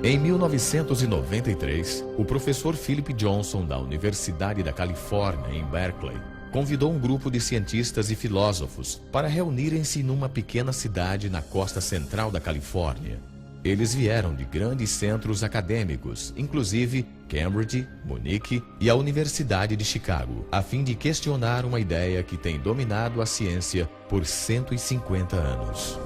Em 1993, o professor Philip Johnson, da Universidade da Califórnia, em Berkeley, convidou um grupo de cientistas e filósofos para reunirem-se numa pequena cidade na costa central da Califórnia. Eles vieram de grandes centros acadêmicos, inclusive Cambridge, Munique e a Universidade de Chicago, a fim de questionar uma ideia que tem dominado a ciência por 150 anos.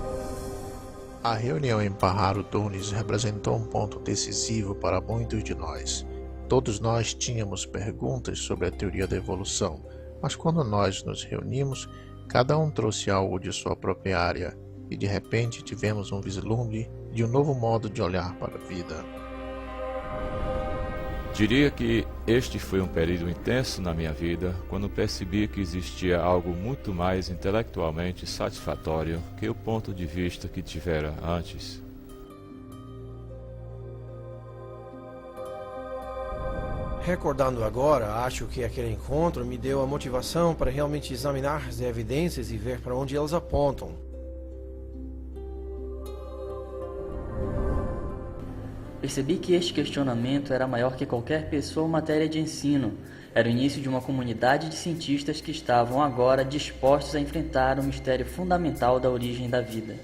A reunião em Pajaro Dunes representou um ponto decisivo para muitos de nós. Todos nós tínhamos perguntas sobre a teoria da evolução, mas quando nós nos reunimos, cada um trouxe algo de sua própria área, e de repente tivemos um vislumbre de um novo modo de olhar para a vida. Diria que este foi um período intenso na minha vida, quando percebi que existia algo muito mais intelectualmente satisfatório que o ponto de vista que tivera antes. Recordando agora, acho que aquele encontro me deu a motivação para realmente examinar as evidências e ver para onde elas apontam. Percebi que este questionamento era maior que qualquer pessoa ou matéria de ensino. Era o início de uma comunidade de cientistas que estavam agora dispostos a enfrentar o mistério fundamental da origem da vida.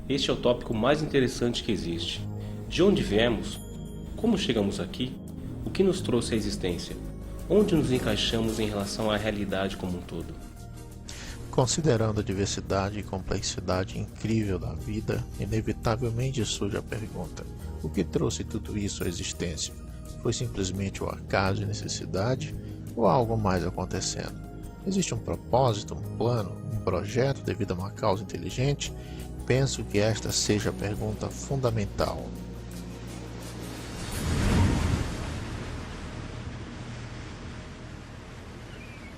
Este é o tópico mais interessante que existe. De onde viemos? Como chegamos aqui? O que nos trouxe à existência? Onde nos encaixamos em relação à realidade como um todo? Considerando a diversidade e complexidade incrível da vida, inevitavelmente surge a pergunta: o que trouxe tudo isso à existência? Foi simplesmente o acaso e necessidade, ou há algo mais acontecendo? Existe um propósito, um plano, um projeto devido a uma causa inteligente? Penso que esta seja a pergunta fundamental.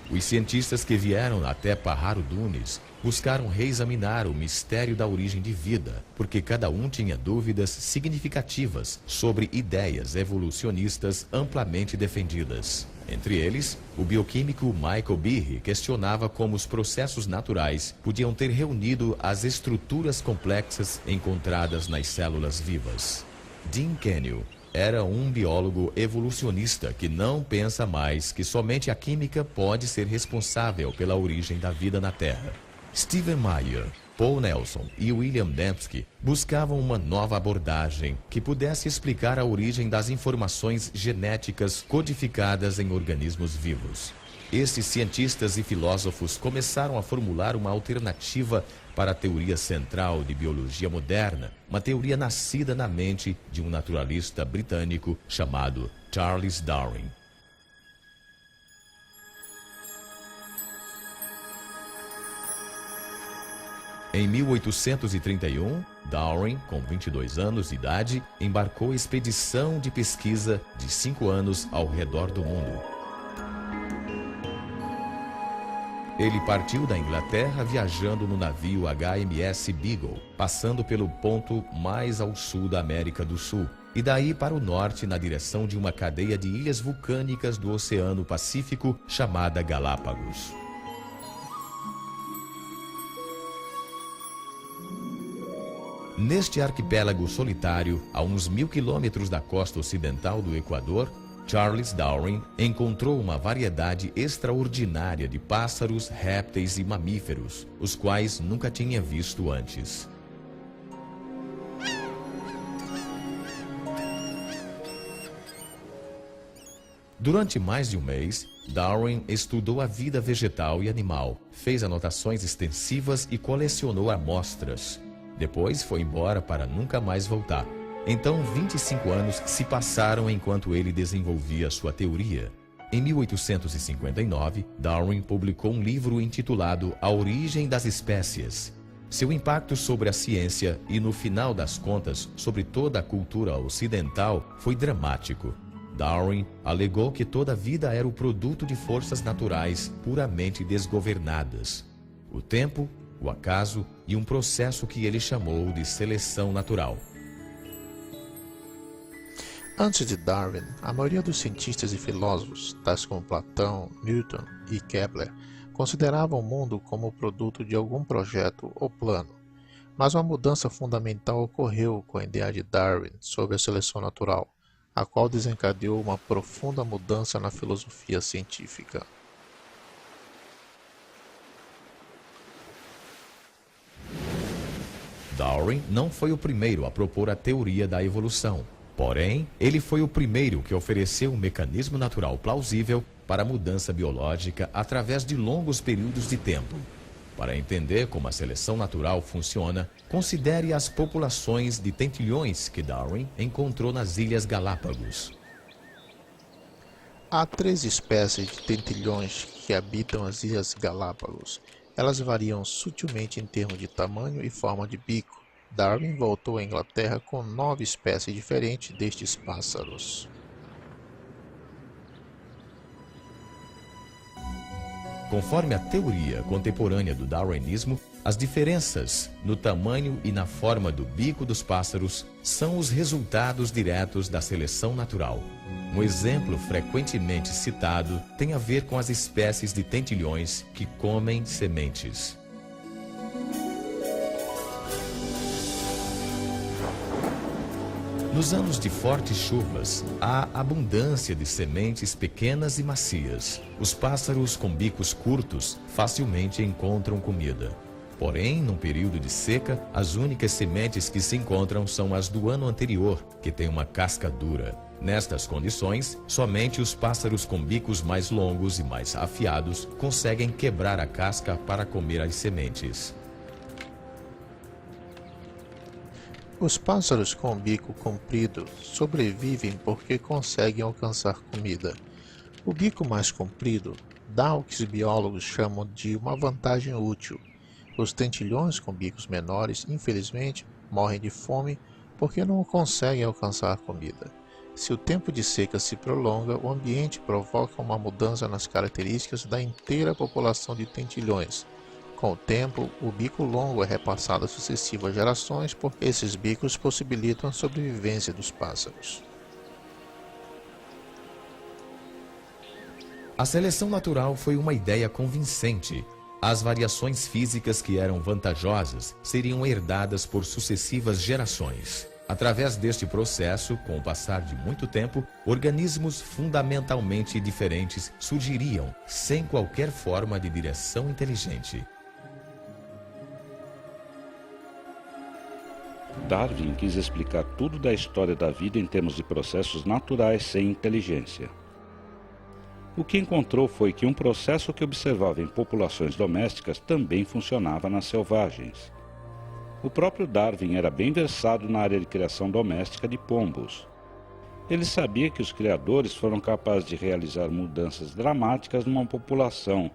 Os cientistas que vieram até Pajaro Dunes buscaram reexaminar o mistério da origem de vida, porque cada um tinha dúvidas significativas sobre ideias evolucionistas amplamente defendidas. Entre eles, o bioquímico Michael Behe questionava como os processos naturais podiam ter reunido as estruturas complexas encontradas nas células vivas. Dean Kenyon era um biólogo evolucionista que não pensa mais que somente a química pode ser responsável pela origem da vida na Terra. Stephen Meyer, Paul Nelson e William Dembski buscavam uma nova abordagem que pudesse explicar a origem das informações genéticas codificadas em organismos vivos. Esses cientistas e filósofos começaram a formular uma alternativa para a teoria central de biologia moderna, uma teoria nascida na mente de um naturalista britânico chamado Charles Darwin. Em 1831, Darwin, com 22 anos de idade, embarcou expedição de pesquisa de 5 anos ao redor do mundo. Ele partiu da Inglaterra viajando no navio HMS Beagle, passando pelo ponto mais ao sul da América do Sul, e daí para o norte na direção de uma cadeia de ilhas vulcânicas do Oceano Pacífico chamada Galápagos. Neste arquipélago solitário, a uns 1000 quilômetros da costa ocidental do Equador, Charles Darwin encontrou uma variedade extraordinária de pássaros, répteis e mamíferos, os quais nunca tinha visto antes. Durante mais de um mês, Darwin estudou a vida vegetal e animal, fez anotações extensivas e colecionou amostras. Depois foi embora para nunca mais voltar. Então, 25 anos se passaram enquanto ele desenvolvia sua teoria. Em 1859, Darwin publicou um livro intitulado A Origem das Espécies. Seu impacto sobre a ciência e, no final das contas, sobre toda a cultura ocidental foi dramático. Darwin alegou que toda vida era o produto de forças naturais puramente desgovernadas. O tempo, o acaso e um processo que ele chamou de seleção natural. Antes de Darwin, a maioria dos cientistas e filósofos, tais como Platão, Newton e Kepler, consideravam o mundo como produto de algum projeto ou plano. Mas uma mudança fundamental ocorreu com a ideia de Darwin sobre a seleção natural, a qual desencadeou uma profunda mudança na filosofia científica. Darwin não foi o primeiro a propor a teoria da evolução. Porém, ele foi o primeiro que ofereceu um mecanismo natural plausível para a mudança biológica através de longos períodos de tempo. Para entender como a seleção natural funciona, considere as populações de tentilhões que Darwin encontrou nas Ilhas Galápagos. Há 3 espécies de tentilhões que habitam as Ilhas Galápagos. Elas variam sutilmente em termos de tamanho e forma de bico. Darwin voltou à Inglaterra com 9 espécies diferentes destes pássaros. Conforme a teoria contemporânea do darwinismo, as diferenças no tamanho e na forma do bico dos pássaros são os resultados diretos da seleção natural. Um exemplo frequentemente citado tem a ver com as espécies de tentilhões que comem sementes. Nos anos de fortes chuvas, há abundância de sementes pequenas e macias. Os pássaros com bicos curtos facilmente encontram comida. Porém, num período de seca, as únicas sementes que se encontram são as do ano anterior, que têm uma casca dura. Nestas condições, somente os pássaros com bicos mais longos e mais afiados conseguem quebrar a casca para comer as sementes. Os pássaros com o bico comprido sobrevivem porque conseguem alcançar comida. O bico mais comprido dá o que os biólogos chamam de uma vantagem útil. Os tentilhões com bicos menores, infelizmente, morrem de fome porque não conseguem alcançar comida. Se o tempo de seca se prolonga, o ambiente provoca uma mudança nas características da inteira população de tentilhões. Com o tempo, o bico longo é repassado a sucessivas gerações porque esses bicos possibilitam a sobrevivência dos pássaros. A seleção natural foi uma ideia convincente. As variações físicas que eram vantajosas seriam herdadas por sucessivas gerações. Através deste processo, com o passar de muito tempo, organismos fundamentalmente diferentes surgiriam, sem qualquer forma de direção inteligente. Darwin quis explicar tudo da história da vida em termos de processos naturais sem inteligência. O que encontrou foi que um processo que observava em populações domésticas também funcionava nas selvagens. O próprio Darwin era bem versado na área de criação doméstica de pombos. Ele sabia que os criadores foram capazes de realizar mudanças dramáticas numa população,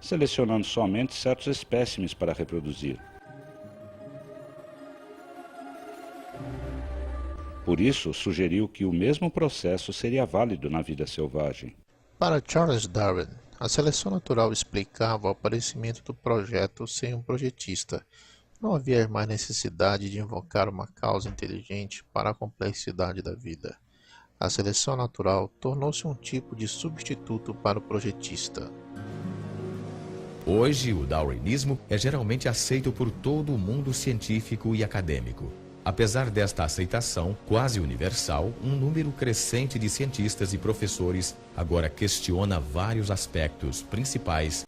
selecionando somente certos espécimes para reproduzir. Por isso, sugeriu que o mesmo processo seria válido na vida selvagem. Para Charles Darwin, a seleção natural explicava o aparecimento do projeto sem um projetista. Não havia mais necessidade de invocar uma causa inteligente para a complexidade da vida. A seleção natural tornou-se um tipo de substituto para o projetista. Hoje, o darwinismo é geralmente aceito por todo o mundo científico e acadêmico. Apesar desta aceitação quase universal, um número crescente de cientistas e professores agora questiona vários aspectos principais